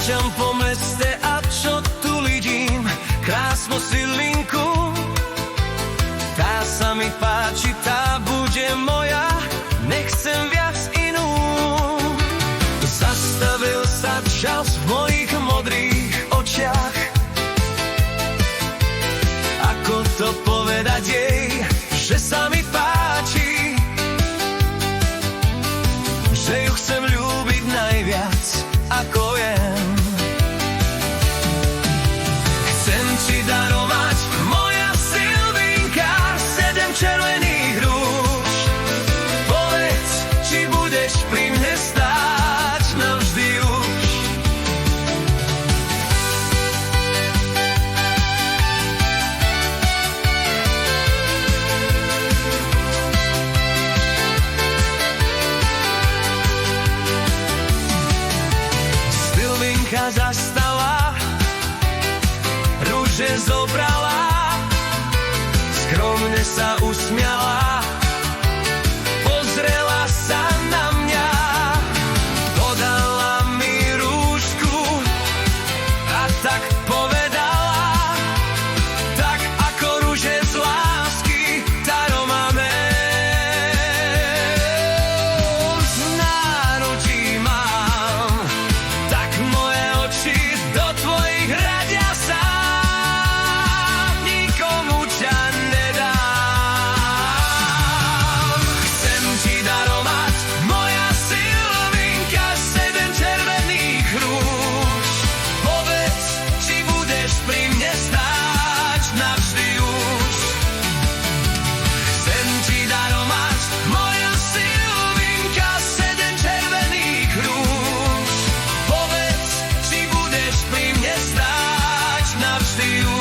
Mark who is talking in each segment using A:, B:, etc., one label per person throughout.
A: Kráčam po meste a čo tu vidím? Krásnu silinku, tá sa mi páči, tá bude moja, nechcem viac inú. Zastavil sa čas v mojich modrých očiach. Ako to povedať jej, že sa mi páči, že ju chcem ľúbiť najviac, ako viem. Chcem ti darovať, moja Silvinka, 7 červených rúž. Povedz, či budeš pri mne stáť navždy už. Silvinka zastala, rúže zobrala, skromne sa usmiala, pozrela sa na mňa, podala mi rúžku a tak povedala, tak ako rúže z lásky, Taro máme. Z náručí mám, tak moje oči do tvojich radia sa, nikomu ťa nedám. Chcem ti darovať, moja Silvinka, 7 červených rúž. Povedz, či budeš pri mne stáť navždy už. Chcem ti darovať, moja Silvinka, 7 červených rúž. Povedz, či budeš pri mne stáť navždy už.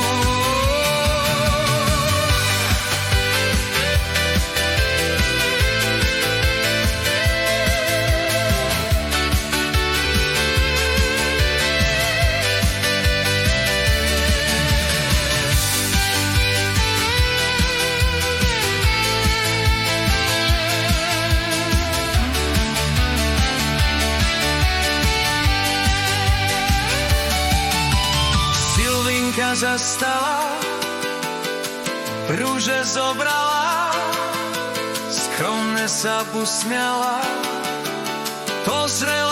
A: Silvinka zastala, rúže zobrala, skromne sa usmiala, pozrela